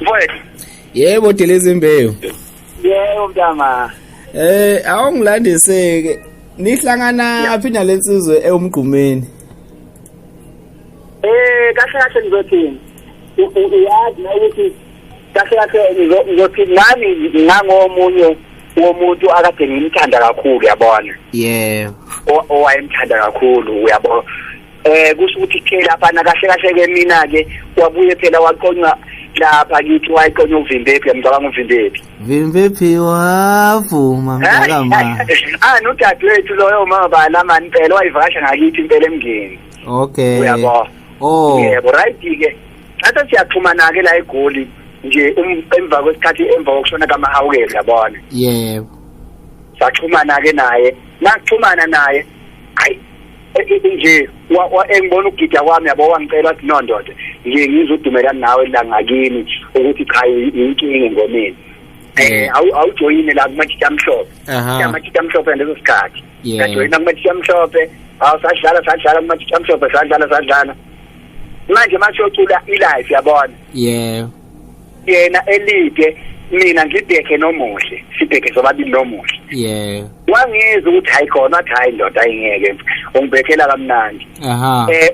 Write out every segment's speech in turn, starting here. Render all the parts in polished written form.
Mfowethu. Yebo Delezi Mbewu. Yebo mntama. Awungilandiseke. Nihlangana phi nalensizwe eumgqumeni? Kahle ngizothini. Uyazi ukuthi kahle ngizothi nami ngangomunye womuntu akade ngimthanda kakhulu yabona. Yebo. Owayemthanda kakhulu uyabona. Kusho ukuthi ke lapha kahle ke mina ke wabuye phela waqonywa lapha kithi wayiqonywa uVimbephi ngicabanga uVimbephi. Vimbephi wavuma mntakama. Nodadewethu loyo mabala mani phela wayivakasha ngakithi impela emngeni. Okay. Uyabona. Oh. Yebo right ke. Athe siyaxhumana ke la eGoli nje emva kwesikhathi emva kokushona kaMahawukeli yabona. Yebo. Saxhumana ke naye. Naxhumana naye. Hayi nje engibona ukugida kwami yabo wangicela ukuthi no ndoda nje ngizodumelana nawe la ngakini ukuthi cha inkinga engomeni. Awujoyine la kumathita amhlophe. Amathita amhlophe ngaleso sikhathi. Ngajoyina kumathita amhlophe. Sadlala kumathita amhlophe sadlala. Manje masiyocula ilive yabona. Yebo. Yena elide mina ngibheke nomuhle. Sibheke sobabili nomuhle. Yebo. Wangizwa ukuthi hayi khona athi hayi ndoda ayingeke ungibhekela kamnandi.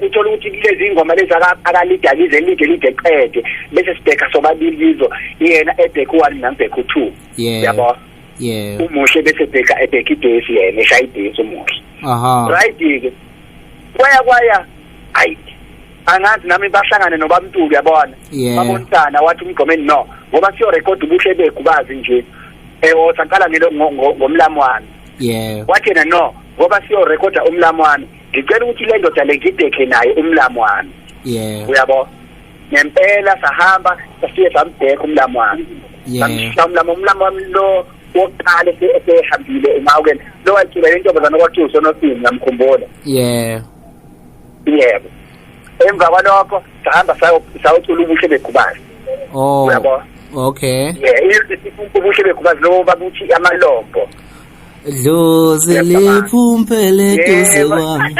Uthola ukuthi lezi ingoma lezi akalida lide qede bese sibheka sobabili bizo yena ebheka u1 nambheka u2. Yabo. Yebo. Umuhle bese ebheka idesi yena eshaya idesi umuhle. Right ke. Kwaya hayi angazi nami bahlangane nobamntuli yabona. Babonisana wathi umgomeni no ngoba siyo record ubuhle bekubazi nje. Osaqala ngomlamwani. Yebo. Wathi yena no ngoba siyo record umlamwani ngicela ukuthi le ndoda le ngideke naye umlamwani. Yebo. Uyabo. Ngempela sahamba sasiye sambheka umlamwani. Yebo. Umlamwani lo wokuqala esehambile eMahawukeli lo wacula lentombazana kwathiwa uSonosini ngamkhumbula. Yebo. Yebo. Emva kwalokho sahamba sayocula ubuhle begubazi. Oh. Uyabo. Okay. Ubuhle begubazi lo babuthi amalombo. Dlozi liphumpele duze kwami.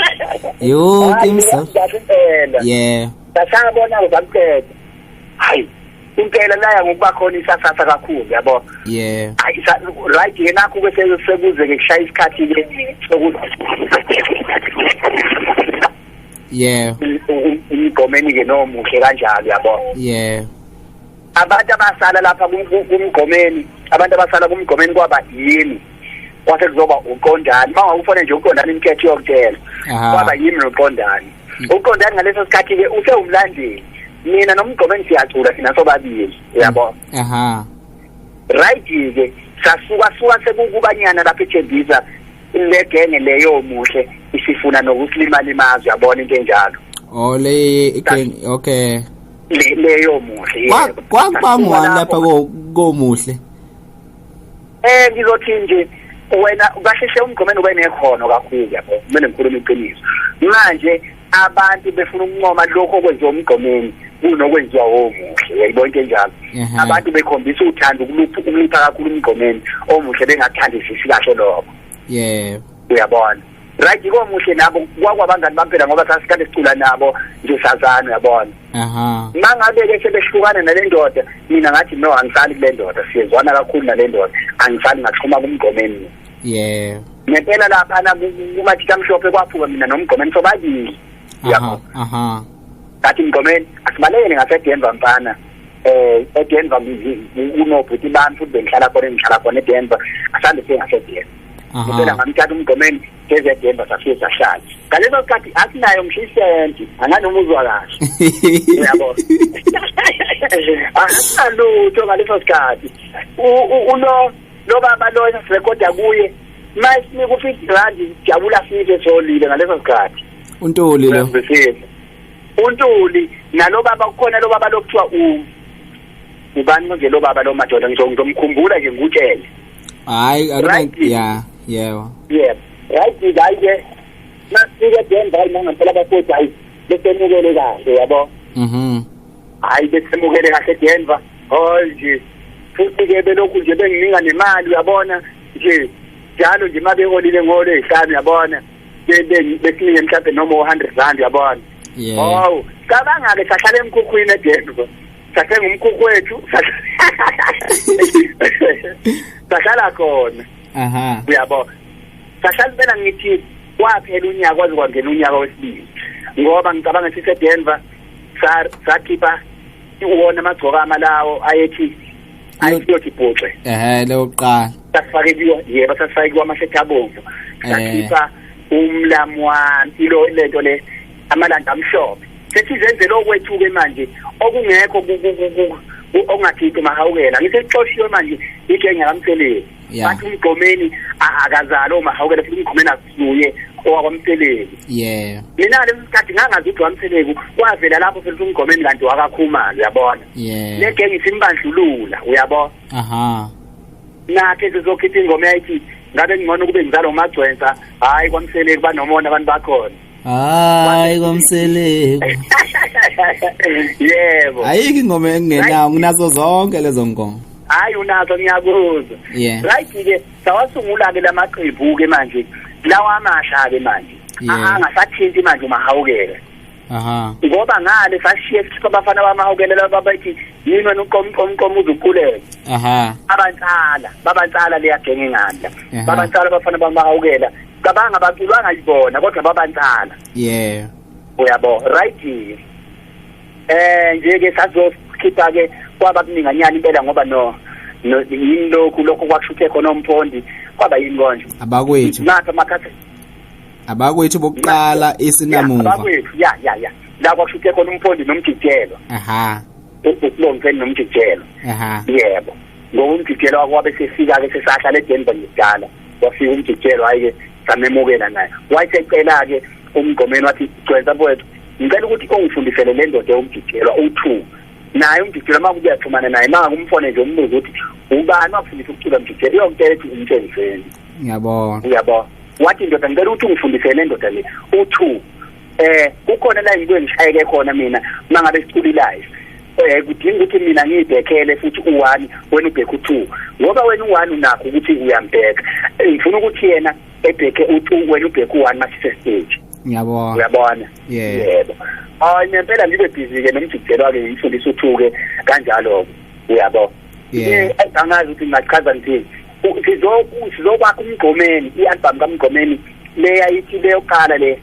Yonke imsana. Yeah. Sasabona uzamqeda. Hayi. Impela la ngokuba khona isasasa kakhulu yabo. Yeah. Hayi right yena ku bese sekuze ke kushaya isikhathi ke sokuthi yeah. Umgomeni ke nomuhle kanjalo yabo. Yeah. Abantu abasala lapha kumgomeni, abantu abasala kumgomeni kwaba yini? Kwase kuzoba uqondani. Mawufone nje uqondani inketho yokutela. Kwaba yini noqondani? Uqondani ngaleso sikhathi ke usewumlandeli. Mina nomgomeni siyacula sina sobabili, uyabo. Right ke sasuka sekukubanyana lapha eThembisa le genge leyo muhle isifuna nokusilima limazi yabona into enjalo. Oh le okay. Leyo muhle yebo. Kwakubangwa lapha komuhle. Ngizothi nje wena kahleshe umgomeni ube nekhono kakhulu yabo. Kumele ngikhulume iqiniso. Manje abantu befuna ukuncoma lokho okwenziwa umgomeni kunokwenziwa omuhle. Uyayibona into enjalo. Abantu bekhombisa uthando ukulipha kakhulu umgomeni omuhle bengathandisisi kahle lokho. Yeah. Uyabona. Right komuhle nabo kwakwabangani bampela ngoba sasikade sicula nabo nje sazana uyabona. Mangabe ke sebehlukana nale ndoda mina ngathi no angisali kule ndoda siyezwana kakhulu nale ndoda angisali ngaxhuma kumgomeni. Yeah. Ngempela lapha na kumathita amhlophe kwaphuka mina nomgomeni sobabili. Yabo. Kathi umgomeni asibaleke ngaseDenver mfana. eDenver unobhuti bami futhi bengihlala khona eDenver asande sengaseDenver. Ngicela ngamthatha umgomeni eDenver safike sahlala. Ngaleso sikhathi asinayo mshisenti anganoma uzwa kahle. Uyabo. Asalutho ngaleso sikhathi. Lo baba lo esirekoda kuye masinika u50 jabula size solile ngaleso sikhathi. Untuli lo. Untuli nalo baba kukhona lo baba lokuthiwa ubani nje lo baba lo madoda ngizomkhumbula nje ngutshele. Hayi yeah. Yeah. Right ke nasike Denver ngempela bafowethu hayi besemukele kahle yabo. Hayi besemukele kahle Denver. Nje futhi ke belokhu nje benginika nemali uyabona nje njalo nje mabeholile ngole ehlanu yabona besinike mhlawumbe noma 100 rand yabona. Yeah. Cabanga ke sahlala emkhukhwini eDenver. sasengumkhukhu wethu sahlala khona uyabo sahlala phela ngithi kwaphela unyaka kwaze kwangena unyaka wesibili ngoba ngicabanga ukuthi eDenver sakhipha uwona amagcokama lawo ayethi ayiyothi bhuxe leyo qala sasifakiwe yebo sasifakiwe amashethi abomvu sakhipha umlamwani lento le amalanda amhlophe sesizenzele okwethuke manje okungekho ongathiki mahawukela ngisexoshiwe manje igenge kaMtheleli bathi umgomeni akazalo mahawukela futhi umgomeni akusuye owakwamtheleli mina lesikhathi ngangazi ukuthi wamtheleli kwavela lapho futhi umgomeni kanti wakakhumalo uyabona le genge isimbandlulula uyabona nakhe sizokhipha ingoma yayithi ngabe ngcono kube ngizalo uMagcwensa hayi kwamtheleli banomona abantu bakhona hayi kwamseleko yebo ayike ingoma engenayo nginazo zonke lezo ngoma hayi unazo ngiyakuzwa right ke sawasungula ke lamaqembu ke manje lawa amasha ke manje angasathinti manje umahawukela ngoba ngale sashiye sikhipha abafana bamahawukela laba bathi yini wena uqomqomo uzukulela babantsala leyagenge ngandla babantsala abafana bamahawukela cabanga baculanga ibona kodwa babantsala uyabo right nje ke sazokhipha ke kwaba kuninganyana impela ngoba yini lokho kwakushuthe khona umphondi kwaba yini konje abakwethu bokuqala esinamuva abakwethu ya la kwakushuthe khona umphondi nomjijelo ukulongeni nomjijelo yebo ngokumjijelo akwabe sefika ke sesahlala eDenver ngidala wafika umjijelo ayike samemukela naye wayecela ke umgomeni wathi Gcwensa mfowethu ngicela ukuthi ungifundisele le ndoda umjijelo u2 naye umjijelo makuyaxhumana naye makumfone nje umbuzo ukuthi ubani wafundisa ukucula umjijelo yonke ethi umthengiseni uyabona wathi ndoda ngicela ukuthi ungifundisele le ndoda le u2 kukhona la ngibuye ngishayeke khona mina mangabe siculi live kudinga ukuthi mina ngibhekele futhi u1 wena ubheke u2 ngoba wena u1 unakho ukuthi uyambheka ngifuna ukuthi yena ebheke u2 wena ubheke u1 masise stage uyabona yebo nempela ngibe busy ke nomjijelo wake ngifundisa u2 ke kanjalo uyabona angazi ukuthi ngachaza ngithi sizokwakha umgomeni ialbum kaMgomeni le yayithi leyoqala le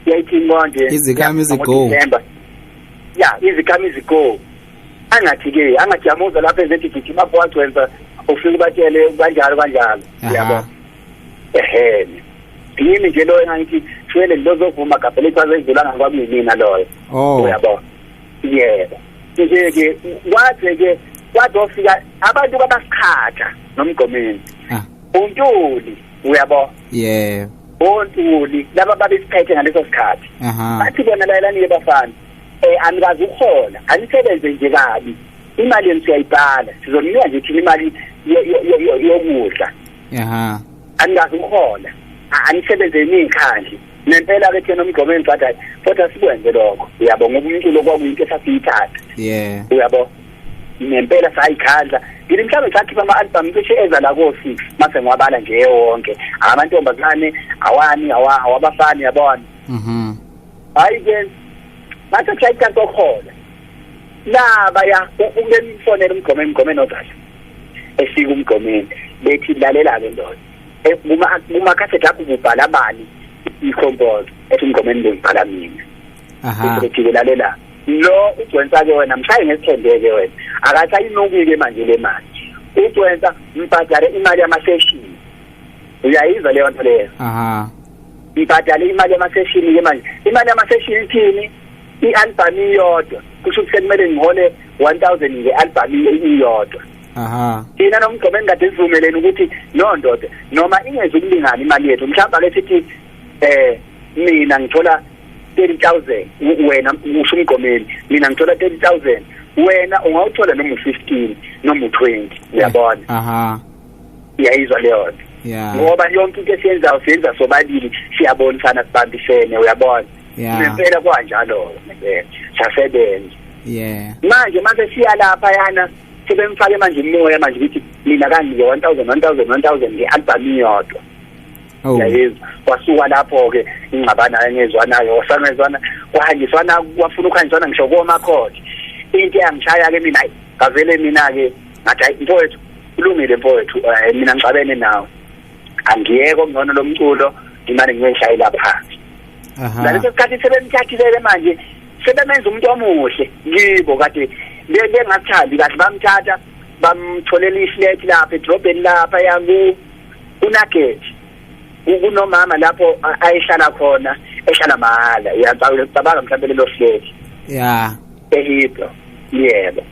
yayithi ngonje izikhami zigo izikhami zigo angathi yamuza lapha ezethi gijima bwagcwensa ufike batshele kanjalo uyabo yimi nje lo engathi shwele lozovuma gabhele kwazedlulanga kwamina loyo uyabo yebo nje ke kwathi ofika abantu babasikhatha nomgomeni uNtuli uyabo uNtuli laba babesiphethe ngaleso sikhathi bathi bona layelani bafana anikazi ukuhola anisebenze nje kabi imali yenu siyayibhala sizoninika nje thina imali yokudla anikazi ukuhola anisebenze ningikhandli nempela ke thina nomgomeni bathi kodwa sikwenze lokho uyabo ngoba umculo kwakuyinto esasiyithatha uyabo nempela sayikhandla ngili mhlawumbe sakhipha ama-album cishe eza la ko-6 mase ngiwabala nje wonke amantombazane awabafani yabona hayi ke mase kushayika kokhola nabaya ungemfonela umgomeni ozayo esika umgomeni bethi lalela ke ndoda kumakhasethi akho kubhala bani i-compose ethi umgomeni ngibhala mina bethi lalela lo uGcwensa ke wena mshaye ngesithembeke wena akasayinokike manje le mali uGcwensa mbhadale imali yamasession uyayizwa leyo nto leyo mbhadale imali yamasession ke manje imali yamasession ithini i-album iyodwa kusho ukuthi kumele ngihole 1000 nge-album iyodwa thina nomgomeni kade sivumelene ukuthi no ndoda noma ingeze ukulingana imali yethu mhlawumbe ake sithi mina ngithola 30,000 wena usho umgomeni mina ngithola 30,000 wena ungawuthola noma u15 noma u20 uyabona iyayizwa leyo ngoba yonke into esiyenzayo siyenza sobabili siyabonisana sibambisene uyabona nempela kwanjalo sasebenza manje siya lapha yana sebemfake manje imoya manje ukuthi mina kanike 1000 nge-album iyodwa yayizwa kwasuka lapho ke ingxabana engezwanayo wasangezwana kwahanjiswana kwafuna ukuhanjiswana ngisho komakhodi into yangishaya ke mina ngavele mina ke ngathi hayi mfowethu kulungile mfowethu mina ngicabene nawe angiyeke ngcono lomculo imali ngiyishayela phansi laleso sikhathi sebemthathile manje sebemenza umuntu omuhle ngibo kade bengathandi kahle bamthatha bamtholela iflat lapha edrobheni lapha yangu uNugget kunomama lapho ayihlala khona ehlala mahala uyacabanga mhlawumbe lelo flat ehipho yebo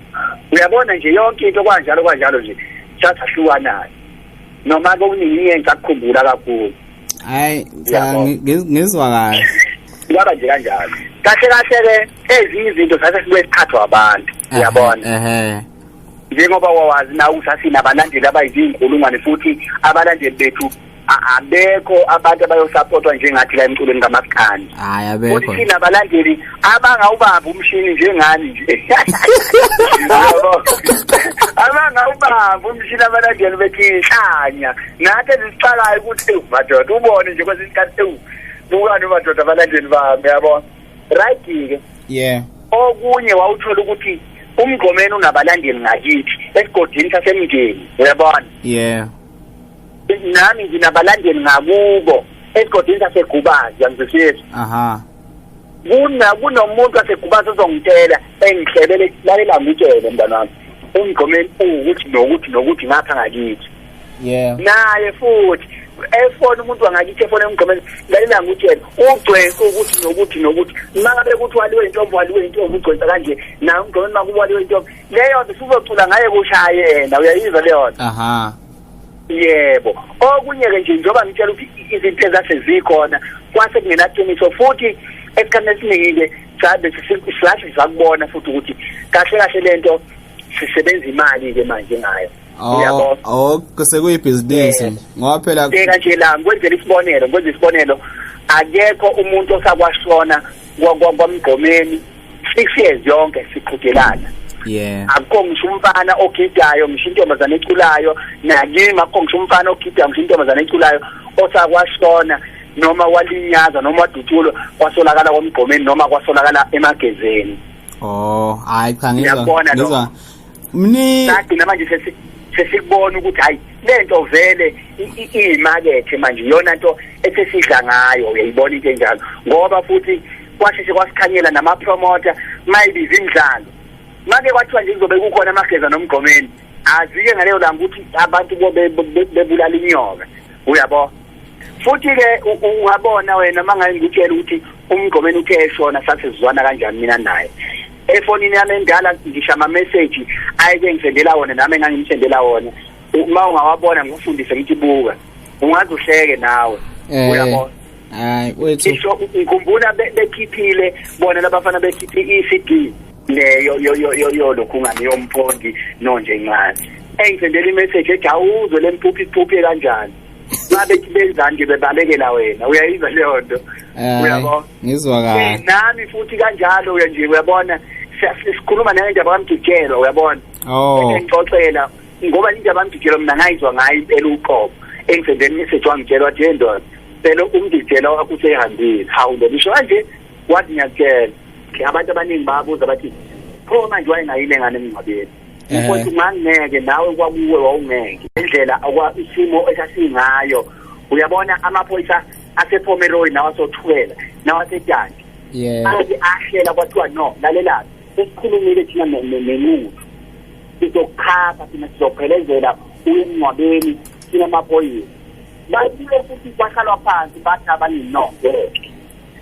uyabona nje yonke into kwanjalo nje sathahlukanana noma kuningi ngakukhumbula kakhulu hayi ngizwa kahle yaba nje kanjalo kahle ke ezinye izinto sasesikhathwa abantu uyabona njengoba wawazi na usasina abalandeli abayizinkulungwane futhi abalandeli bethu abekho abantu abayosupportwa njengathi la emculweni ngamaskani hayi abekho futhi sina abalandeli abangawubamba umshini njengani nje abangawubamba umshini abalandeli bekhihanya nathi sicalayo ukuthi madoda ubone nje kwesikhathi bukani madoda abalandeli bami yabona right ke okunye wawuthola ukuthi umgomeni unabalandeli ngakithi esigodini sasemndeni uyabona nami nginabalandeli ngakubo esigodini saseGubazi yangizwisisa kunomuntu waseGubazi ozongitshela engihlebele lalela ngitshele mntanami umgomeni ukuthi ngapha ngakithi naye futhi efona umuntu wangakithi efona umgomeni lalela ngitshela ugcwense ukuthi mangabe kuthi waliwe intombi ugcwensa kanje na umgomeni makuwaliwe intombi leyo nto sizocula ngaye kushaye yena uyayizwa leyo nto yebo okunye ke nje njoba ngitshela ukuthi izinto ezasezikhona kwase kungenaqiniso futhi esikhathini esiningi sabe sihlahle sakubona futhi ukuthi kahle lento sisebenza imali ke manje ngayo uyabona kusekuyibusiness ngoba phela beka nje la ngwenze isibonelo akekho umuntu osakwashona kwamgomeni 6 years yonke siqhudelana akukho ngisho umfana ogidayo ngisho intombazane eculayo nakimi akukho ngisho umfana ogidayo ngisho intombazane eculayo osakwashona noma walinyaza noma wadutshulo kwasolakala kwamgomeni noma kwasolakala emagezeni hayi cha ngizwa mni nathi namanje sesikubona ukuthi hayi lento vele iyimakethe manje iyona nto esesidla ngayo uyayibona into enjalo ngoba futhi kwasheshe kwasikhanyela nama promoter mayibiza imidlalo manje kwathiwa nje kuzobe kukhona amageza nomgomeni azike ngaleyo langa ukuthi abantu bebulala inyoka uyabo futhi ke ungabona wena mangaye ngitshela ukuthi umgomeni uthe eshona sasizwana kanjani mina naye efonini yami endala ngishama message ayike ngisendela wona nami engangimsendela wona uma ungawabona ngifundise ngithi buka ungaze uhleke nawe uyabona hayi wethu ngikhumbula bekhiphile bona labafana bekhiphi iCD leyo lokhu ngani yomphondi nonje incane engizendela imessage ethi awuzwe lempuphi kanjani babe kibenzani nje bebalekela wena uyayizwa leyo nto uyabona ngizwa kahle nami futhi kanjalo nje uyabona sikhuluma nendaba kaMdijelo uyabona ngixoxela ngoba indaba kaMdijelo mina ngayizwa ngayo impela uqobo engizendela imessage wangitshela wathi ndoda phela uMdijelo wakho usehambile hawu ngisho kanje wathi ngiyakutshela abantu abaningi babuza bathi pho manje wayengayile ngane emngcwabeni ukuthi ngangeke nawe kwakuwe wawungeke indlela isimo esasingayo uyabona amaphoyisa asePomeroy nawasothukela nawasetshani ake ahlela kwathiwa no lalela sesikhulumile thina nemuntu sizokhapha thina sizophelezela emngcwabeni thina amaphoyisa bathi futhi bahlalwa phansi bathi abaninongeke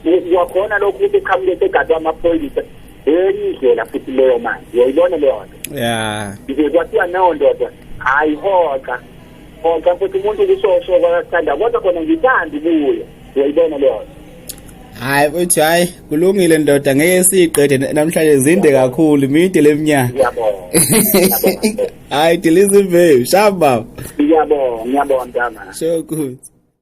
uyakhona lokhu ukuthi eqhamuke segadwa amaphoyisa indlela futhi leyo manje uyayibona leyo nto nje kwathiwa nawo ndoda hayi hoxa futhi umuntu kusosho kwathanda kodwa khona ngithanda ubuya uyayibona leyo nto hayi uthi hayi kulungile ndoda ngeke siqede namhlanje zinde kakhulu imide leminyaka ngiyabona hayi delize babe shaba ngiyabona mntana so good